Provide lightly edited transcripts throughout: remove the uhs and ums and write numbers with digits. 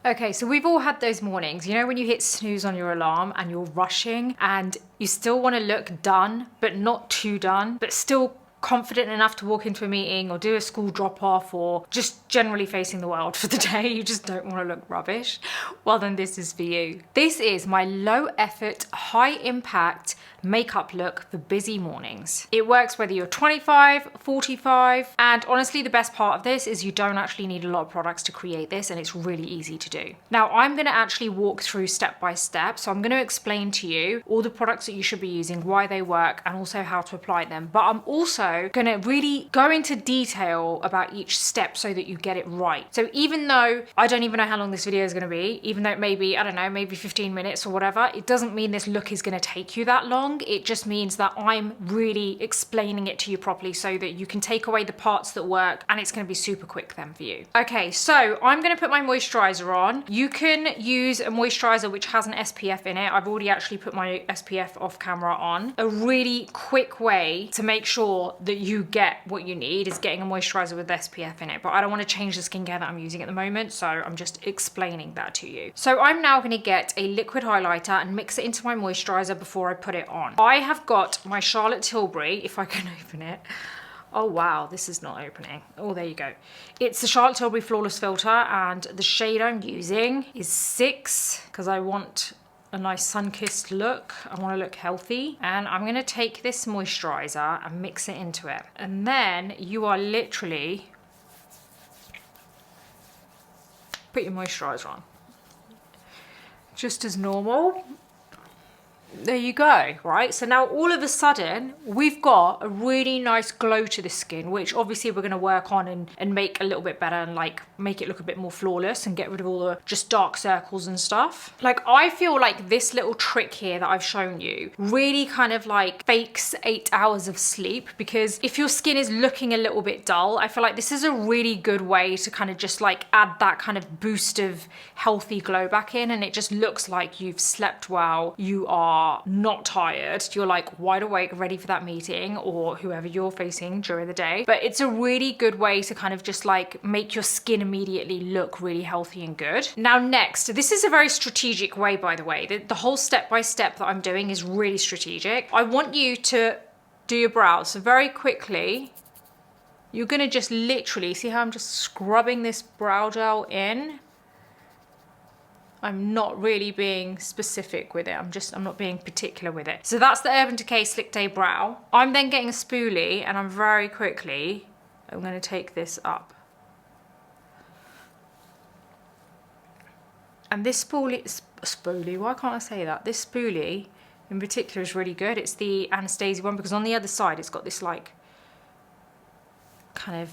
Okay, so we've all had those mornings, you know, when you hit snooze on your alarm and you're rushing and you still want to look done, but not too done, but still confident enough to walk into a meeting or do a school drop off or just generally facing the world for the day. You just don't want to look rubbish. Well, then this is for you. This is my low effort, high impact makeup look for busy mornings. It works whether you're 25, 45, and honestly, the best part of this is you don't actually need a lot of products to create this, and it's really easy to do. Now, I'm gonna actually walk through step by step. So I'm gonna explain to you all the products that you should be using, why they work, and also how to apply them. But I'm also gonna really go into detail about each step so that you get it right. So even though I don't even know how long this video is gonna be, even though it may be, I don't know, maybe 15 minutes or whatever, it doesn't mean this look is gonna take you that long. It just means that I'm really explaining it to you properly so that you can take away the parts that work, and it's going to be super quick then for you. Okay, so I'm going to put my moisturizer on. You can use a moisturizer which has an SPF in it. I've already actually put my SPF off camera on. A really quick way to make sure that you get what you need is getting a moisturizer with SPF in it, but I don't want to change the skincare that I'm using at the moment, so I'm just explaining that to you. So I'm now going to get a liquid highlighter and mix it into my moisturizer before I put it on. I have got my Charlotte Tilbury, if I can open it. Oh wow, this is not opening. Oh, there you go. It's the Charlotte Tilbury Flawless Filter, and the shade I'm using is 6, because I want a nice sun-kissed look. I want to look healthy. And I'm going to take this moisturizer and mix it into it. And then you are literally put your moisturizer on. Just as normal. There you go, right? So now all of a sudden, we've got a really nice glow to the skin, which obviously we're gonna work on and make a little bit better and like make it look a bit more flawless and get rid of all the just dark circles and stuff. Like, I feel like this little trick here that I've shown you really kind of like fakes 8 hours of sleep, because if your skin is looking a little bit dull, I feel like this is a really good way to kind of just like add that kind of boost of healthy glow back in, and it just looks like you've slept well, you are not tired, you're like wide awake, ready for that meeting or whoever you're facing during the day. But it's a really good way to kind of just like make your skin immediately look really healthy and good. Now next, this is a very strategic way, by the way. The whole step by step that I'm doing is really strategic. I want you to do your brows. So very quickly, you're gonna just literally, see how I'm just scrubbing this brow gel in? I'm not really being specific with it. I'm not being particular with it. So that's the Urban Decay Slick Day Brow. I'm then getting a spoolie, and I'm very quickly, I'm gonna take this up. And this spoolie, why can't I say that? This spoolie in particular is really good. It's the Anastasia one, because on the other side, it's got this like, kind of,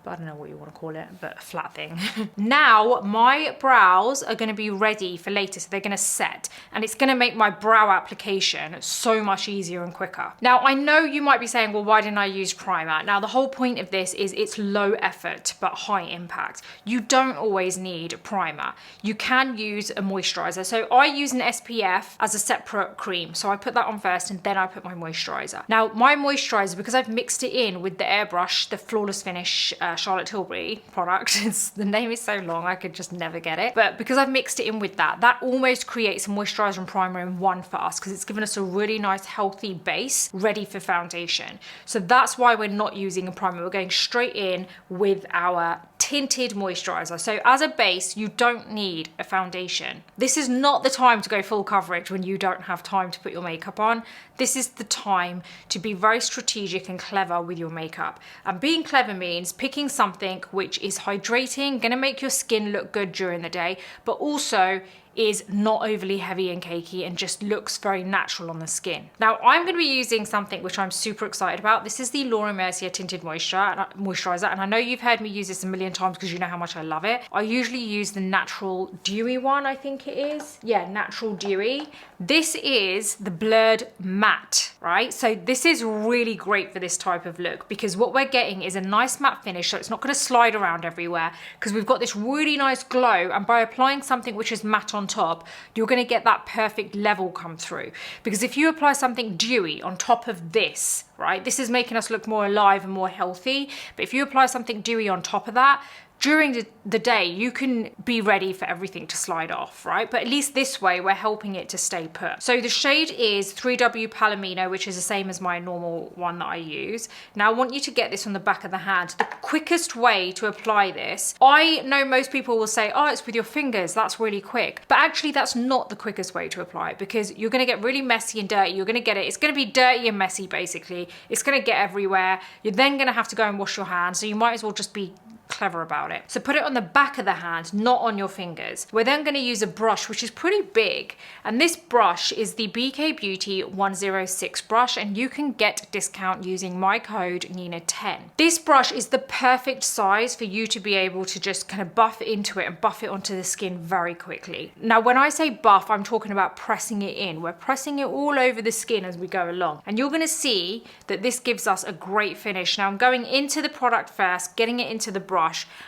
I don't know what you want to call it, but a flat thing. Now my brows are going to be ready for later, so they're going to set, and it's going to make my brow application so much easier and quicker. Now I know you might be saying, well, why didn't I use primer? Now the whole point of this is it's low effort but high impact. You don't always need a primer. You can use a moisturizer. So I use an SPF as a separate cream, so I put that on first and then I put my moisturizer. Now my moisturizer, because I've mixed it in with the Airbrush, the Flawless Finish Charlotte Tilbury product. The name is so long, I could just never get it. But because I've mixed it in with that, that almost creates a moisturizer and primer in one for us, because it's given us a really nice healthy base ready for foundation. So that's why we're not using a primer. We're going straight in with our tinted moisturizer. So as a base, you don't need a foundation. This is not the time to go full coverage when you don't have time to put your makeup on. This is the time to be very strategic and clever with your makeup. And being clever means picking something which is hydrating, gonna make your skin look good during the day, but also is not overly heavy and cakey and just looks very natural on the skin. Now I'm going to be using something which I'm super excited about. This is the Laura Mercier Tinted Moisturizer, and I know you've heard me use this a million times because you know how much I love it. I usually use the Natural Dewy one, I think it is. Yeah, Natural Dewy. This is the Blurred Matte, right? So this is really great for this type of look, because what we're getting is a nice matte finish, so it's not going to slide around everywhere, because we've got this really nice glow, and by applying something which is matte on top, you're going to get that perfect level come through. Because if you apply something dewy on top of this, right, this is making us look more alive and more healthy, but if you apply something dewy on top of that, during the day, you can be ready for everything to slide off, right? But at least this way, we're helping it to stay put. So the shade is 3W Palomino, which is the same as my normal one that I use. Now I want you to get this on the back of the hand. The quickest way to apply this, I know most people will say, oh, it's with your fingers, that's really quick. But actually that's not the quickest way to apply it, because you're gonna get really messy and dirty. You're gonna get it, it's gonna be dirty and messy basically. It's gonna get everywhere. You're then gonna have to go and wash your hands. So you might as well just be clever about it. So put it on the back of the hand, not on your fingers. We're then going to use a brush which is pretty big, and this brush is the BK Beauty 106 brush, and you can get a discount using my code Nina10. This brush is the perfect size for you to be able to just kind of buff into it and buff it onto the skin very quickly. Now when I say buff, I'm talking about pressing it in. We're pressing it all over the skin as we go along, and you're going to see that this gives us a great finish. Now I'm going into the product first, getting it into the brush,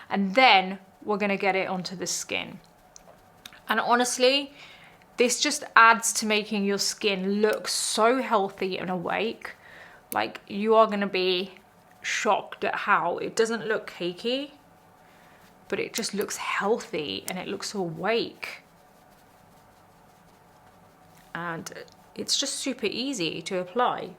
and then we're going to get it onto the skin. And honestly, this just adds to making your skin look so healthy and awake. Like, you are going to be shocked at how it doesn't look cakey, but it just looks healthy and it looks awake. And it's just super easy to apply.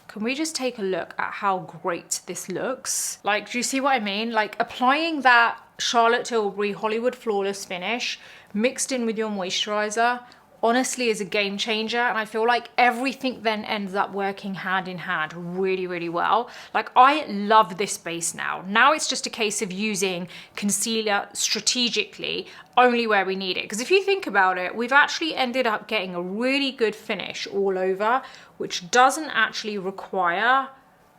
Can we just take a look at how great this looks? Like, do you see what I mean? Like, applying that Charlotte Tilbury Hollywood Flawless finish mixed in with your moisturizer honestly is a game changer, and I feel like everything then ends up working hand in hand really, really well. Like, I love this base now. Now it's just a case of using concealer strategically only where we need it. Because if you think about it, we've actually ended up getting a really good finish all over, which doesn't actually require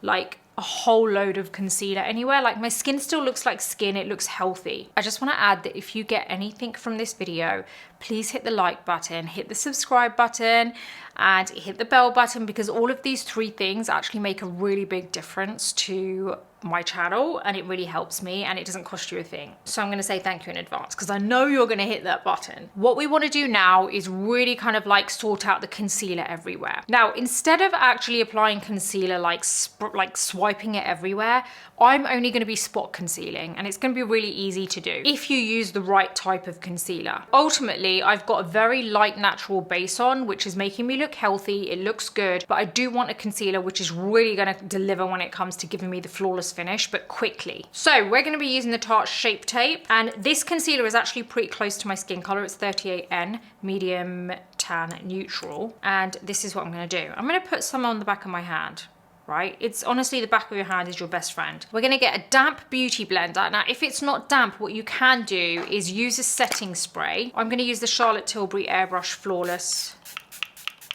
like a whole load of concealer anywhere. Like, my skin still looks like skin, it looks healthy. I just want to add that if you get anything from this video, please hit the like button, hit the subscribe button, and hit the bell button, because all of these three things actually make a really big difference to my channel, and it really helps me, and it doesn't cost you a thing. So I'm going to say thank you in advance, because I know you're going to hit that button. What we want to do now is really kind of like sort out the concealer everywhere. Now, instead of actually applying concealer like swiping it everywhere, I'm only going to be spot concealing, and it's going to be really easy to do if you use the right type of concealer. Ultimately, I've got a very light natural base on, which is making me look healthy. It looks good, but I do want a concealer which is really going to deliver when it comes to giving me the flawless finish, but quickly. So we're going to be using the Tarte Shape Tape, and this concealer is actually pretty close to my skin color. It's 38N, medium tan neutral, and this is what I'm going to do. I'm going to put some on the back of my hand. Right? It's honestly, the back of your hand is your best friend. We're gonna get a damp beauty blender. Now, if it's not damp, what you can do is use a setting spray. I'm gonna use the Charlotte Tilbury Airbrush Flawless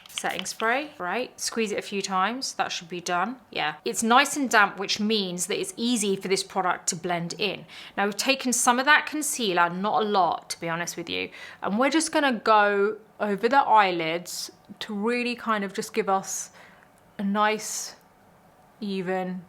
setting spray, right? Squeeze it a few times, that should be done. Yeah, it's nice and damp, which means that it's easy for this product to blend in. Now, we've taken some of that concealer, not a lot, to be honest with you, and we're just gonna go over the eyelids to really kind of just give us a nice, even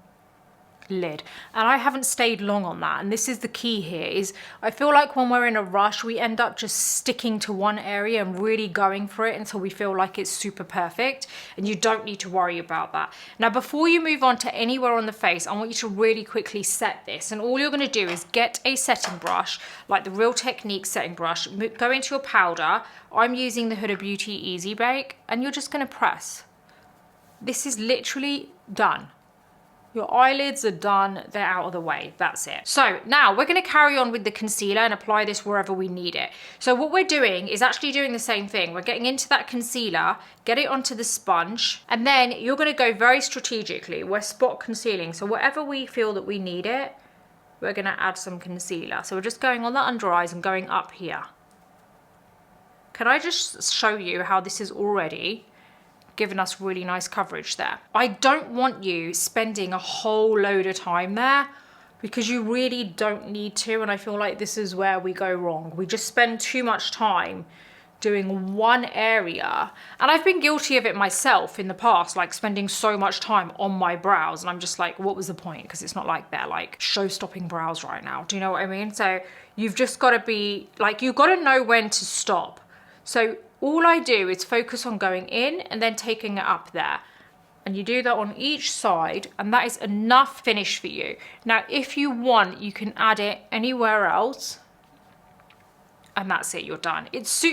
lid. And I haven't stayed long on that, and this is the key here, is I feel like when we're in a rush, we end up just sticking to one area and really going for it until we feel like it's super perfect, and you don't need to worry about that. Now, before you move on to anywhere on the face, I want you to really quickly set this, and all you're going to do is get a setting brush, like the Real Technique setting brush, go into your powder. I'm using the Huda Beauty Easy Bake, and you're just going to press. This is literally done. Your eyelids are done, they're out of the way, that's it. So now we're gonna carry on with the concealer and apply this wherever we need it. So what we're doing is actually doing the same thing. We're getting into that concealer, get it onto the sponge, and then you're gonna go very strategically. We're spot concealing, so wherever we feel that we need it, we're gonna add some concealer. So we're just going on the under eyes and going up here. Can I just show you how this is already given us really nice coverage there? I don't want you spending a whole load of time there, because you really don't need to, and I feel like this is where we go wrong. We just spend too much time doing one area, and I've been guilty of it myself in the past, like spending so much time on my brows, and I'm just like, what was the point? Because it's not like they're like show-stopping brows right now. Do you know what I mean? So you've just got to be like, you've got to know when to stop. So all I do is focus on going in and then taking it up there. and you do that on each side, and that is enough finish for you. Now, if you want, you can add it anywhere else, and that's it, you're done. It's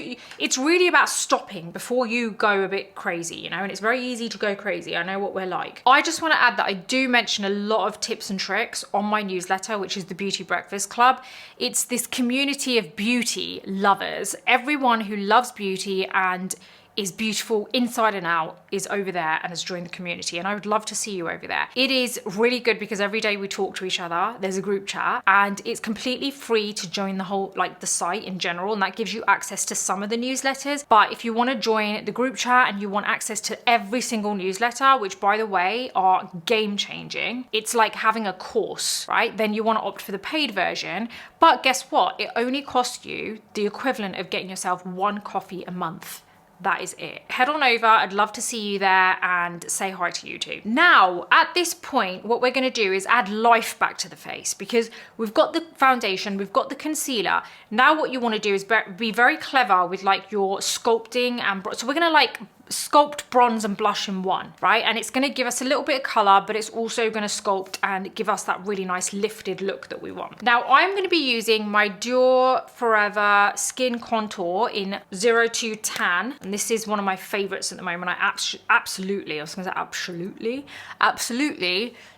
really about stopping before you go a bit crazy, you know, and it's very easy to go crazy. I know what we're like. I just want to add that I do mention a lot of tips and tricks on my newsletter, which is the Beauty Breakfast Club. It's this community of beauty lovers. Everyone who loves beauty and is beautiful inside and out is over there and has joined the community, and I would love to see you over there. It is really good because every day we talk to each other. There's a group chat, and it's completely free to join the whole, like, the site in general, and that gives you access to some of the newsletters. But if you want to join the group chat and you want access to every single newsletter, which by the way are game changing, it's like having a course, right? Then you want to opt for the paid version. But guess what? It only costs you the equivalent of getting yourself 1 coffee a month. That is it. Head on over. I'd love to see you there and say hi to you too. Now, at this point, what we're going to do is add life back to the face, because we've got the foundation, we've got the concealer. Now what you want to do is be very clever with like your sculpting, and so we're going to like sculpt, bronze and blush in one, right? And it's going to give us a little bit of color, but it's also going to sculpt and give us that really nice lifted look that we want. Now I'm going to be using my Dior Forever Skin Contour in 02 Tan, and this is one of my favorites at the moment. I absolutely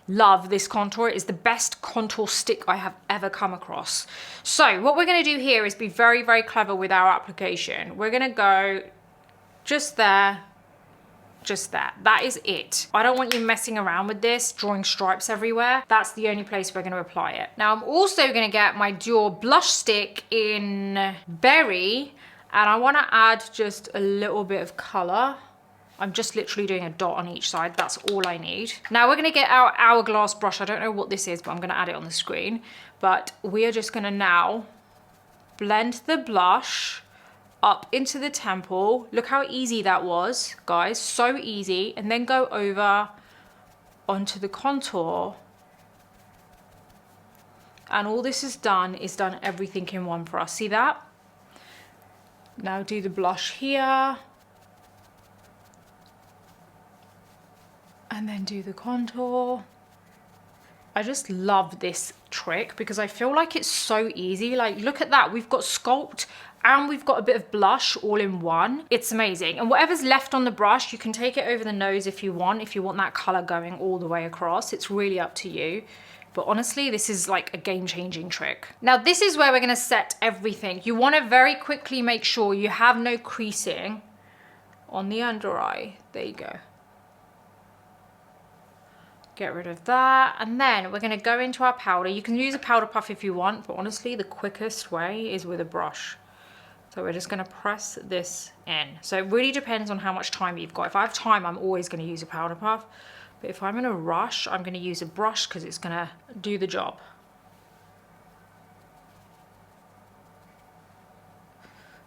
love this contour. It is the best contour stick I have ever come across. So what we're going to do here is be very, very clever with our application. We're going to go just there, just there. That is it. I don't want you messing around with this, drawing stripes everywhere. That's the only place we're going to apply it. Now I'm also going to get my Dior blush stick in Berry, and I want to add just a little bit of color. I'm just literally doing a dot on each side. That's all I need. Now we're going to get our hourglass brush. I don't know what this is, but I'm going to add it on the screen. But we are just going to now blend the blush up into the temple. Look how easy that was, guys. So easy. And then go over onto the contour. And all this has done is done everything in one for us. See that? Now do the blush here. And then do the contour. I just love this trick because I feel like it's so easy. Like, look at that. We've got sculpt and we've got a bit of blush all in one. It's amazing. And whatever's left on the brush, you can take it over the nose if you want that color going all the way across. It's really up to you. But honestly, this is like a game-changing trick. Now, this is where we're gonna set everything. You wanna very quickly make sure you have no creasing on the under eye. There you go. Get rid of that, and then we're gonna go into our powder. You can use a powder puff if you want, but honestly, the quickest way is with a brush. So we're just gonna press this in. So it really depends on how much time you've got. If I have time, I'm always gonna use a powder puff. But if I'm in a rush, I'm gonna use a brush because it's gonna do the job.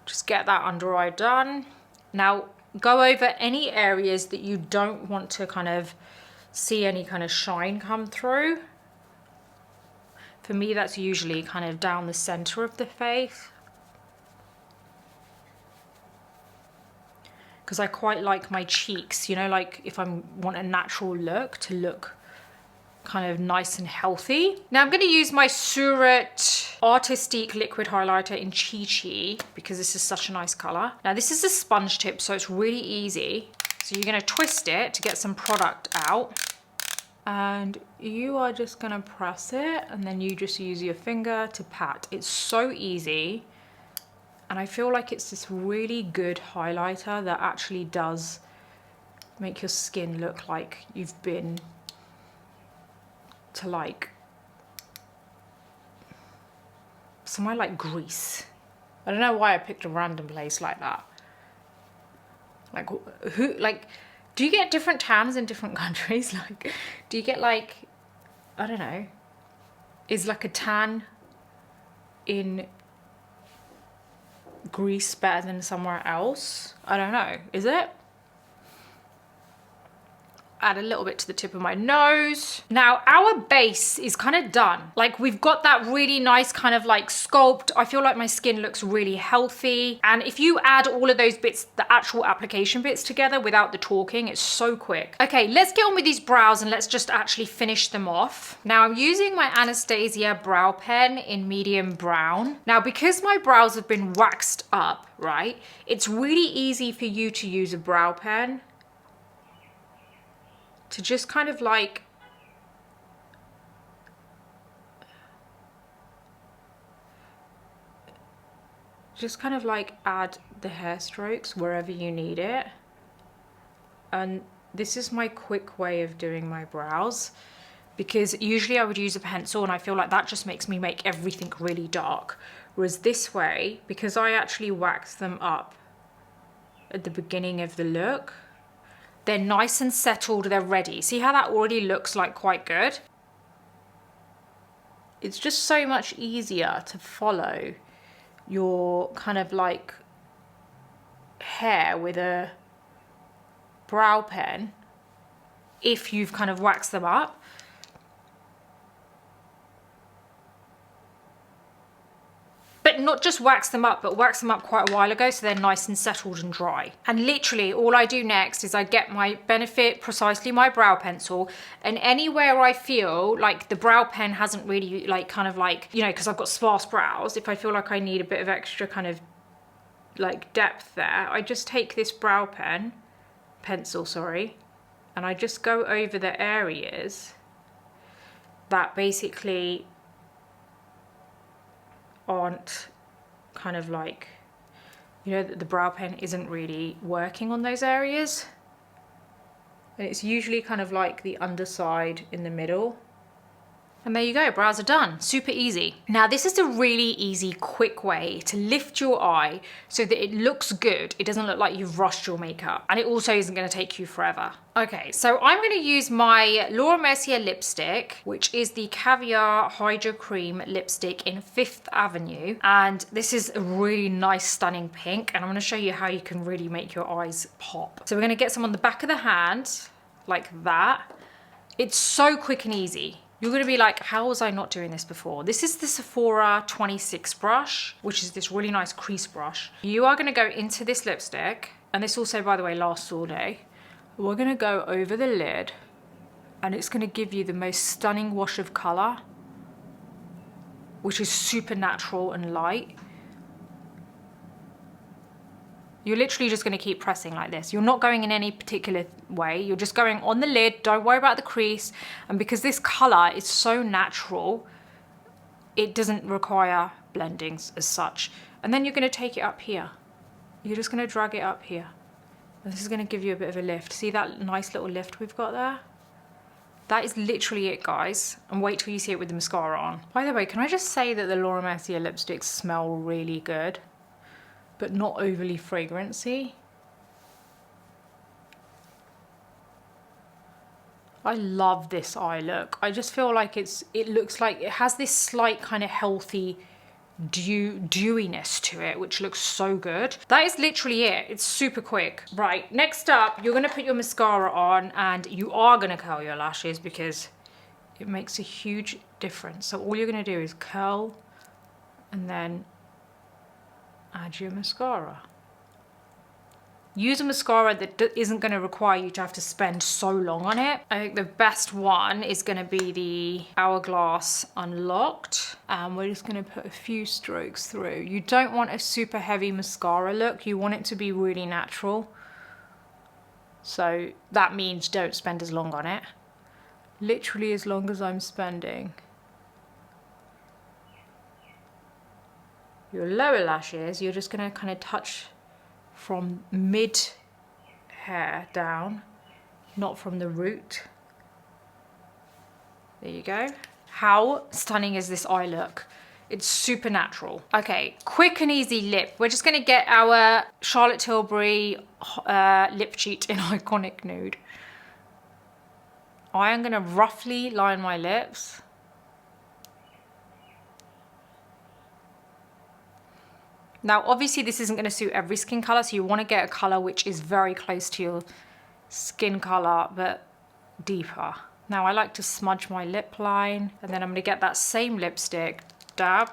Just get that under eye done. Now, go over any areas that you don't want to kind of see any kind of shine come through. For me, that's usually kind of down the center of the face, because I quite like my cheeks, you know, like if I want a natural look, to look kind of nice and healthy. Now I'm going to use my Surat Artistique liquid highlighter in Chi Chi because this is such a nice color. Now this is a sponge tip, so it's really easy. So you're going to twist it to get some product out, and you are just going to press it, and then you just use your finger to pat. It's so easy, and I feel like it's this really good highlighter that actually does make your skin look like you've been to like somewhere like Greece. I don't know why I picked a random place like that. Like, who, like, do you get different tans in different countries? Like, do you get like, I don't know, is like a tan in Greece better than somewhere else? I don't know, is it? add a little bit to the tip of my nose. Now our base is kind of done. Like we've got that really nice kind of like sculpt. I feel like my skin looks really healthy. And if you add all of those bits, the actual application bits together without the talking, it's so quick. Okay, let's get on with these brows and let's just actually finish them off. Now I'm using my Anastasia brow pen in medium brown. Now because my brows have been waxed up, right, it's really easy for you to use a brow pen to just kind of like add the hair strokes wherever you need it. And this is my quick way of doing my brows, because usually I would use a pencil and I feel like that just makes me make everything really dark. Whereas this way, because I actually wax them up at the beginning of the look, they're nice and settled, they're ready. See how that already looks like quite good? It's just so much easier to follow your kind of like hair with a brow pen if you've kind of waxed them up. But not just wax them up, but wax them up quite a while ago so they're nice and settled and dry. And literally all I do next is I get my Benefit Precisely My brow pencil, and anywhere I feel like the brow pen hasn't really like kind of like, you know, because I've got sparse brows, if I feel like I need a bit of extra kind of like depth there, I just take this brow pencil, and I just go over the areas that basically aren't kind of like, you know, that the brow pen isn't really working on those areas. And it's usually kind of like the underside in the middle. And there you go, brows are done. Super easy. Now this is a really easy, quick way to lift your eye so that it looks good. It doesn't look like you've rushed your makeup, and it also isn't going to take you forever. Okay, so I'm going to use my Laura Mercier lipstick, which is the Caviar Hydro Cream lipstick in Fifth Avenue. And this is a really nice, stunning pink. And I'm going to show you how you can really make your eyes pop. So we're going to get some on the back of the hand, like that. It's so quick and easy. You're gonna be like, how was I not doing this before? This is the Sephora 26 brush, which is this really nice crease brush. You are gonna go into this lipstick, and this also, by the way, lasts all day. We're gonna go over the lid, and it's gonna give you the most stunning wash of color, which is super natural and light. You're literally just gonna keep pressing like this. You're not going in any particular way. You're just going on the lid. Don't worry about the crease. And because this color is so natural, it doesn't require blendings as such. And then you're gonna take it up here. You're just gonna drag it up here. And this is gonna give you a bit of a lift. See that nice little lift we've got there? That is literally it, guys. And wait till you see it with the mascara on. By the way, can I just say that the Laura Mercier lipsticks smell really good, but not overly fragrancy. I love this eye look. I just feel like it looks like it has this slight kind of healthy dewiness to it, which looks so good. That is literally it. It's super quick. Right, next up, you're gonna put your mascara on, and you are gonna curl your lashes because it makes a huge difference. So all you're gonna do is curl and then add your mascara. Use a mascara that isn't going to require you to have to spend so long on it. I think the best one is going to be the Hourglass Unlocked. And we're just going to put a few strokes through. You don't want a super heavy mascara look. You want it to be really natural. So that means don't spend as long on it. Literally as long as I'm spending. Your lower lashes, you're just going to kind of touch from mid hair down, not from the root. There you go. How stunning is this eye look? It's super natural. Okay, quick and easy lip. We're just going to get our Charlotte Tilbury lip cheat in Iconic Nude. I am going to roughly line my lips. Now, obviously this isn't going to suit every skin color, so you want to get a color which is very close to your skin color, but deeper. Now I like to smudge my lip line, and then I'm gonna get that same lipstick, dab.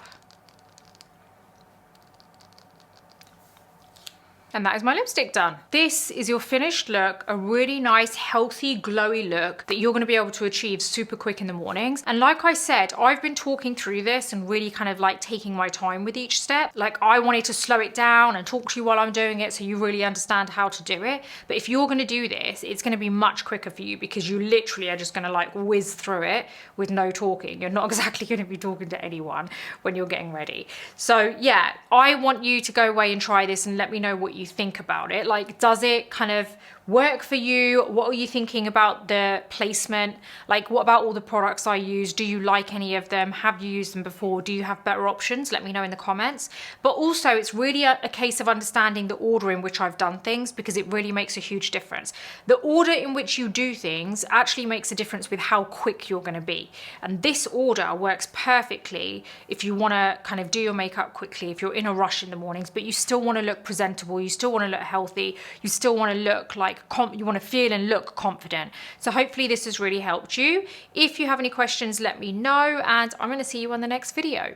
And that is my lipstick done. This is your finished look, a really nice, healthy, glowy look that you're gonna be able to achieve super quick in the mornings. And like I said, I've been talking through this and really kind of like taking my time with each step. Like I wanted to slow it down and talk to you while I'm doing it so you really understand how to do it. But if you're gonna do this, it's gonna be much quicker for you because you literally are just gonna like whiz through it with no talking. You're not exactly gonna be talking to anyone when you're getting ready. So yeah, I want you to go away and try this and let me know what you think about it. Like, does it kind of work for you? What are you thinking about the placement? Like, what about all the products I use? Do you like any of them? Have you used them before? Do you have better options? Let me know in the comments. But also, it's really a case of understanding the order in which I've done things, because it really makes a huge difference. The order in which you do things actually makes a difference with how quick you're going to be. And this order works perfectly if you want to kind of do your makeup quickly, if you're in a rush in the mornings, but you still want to look presentable, you still want to look healthy, you still want to look like you want to feel and look confident. So hopefully this has really helped you. If you have any questions, let me know, and I'm going to see you on the next video.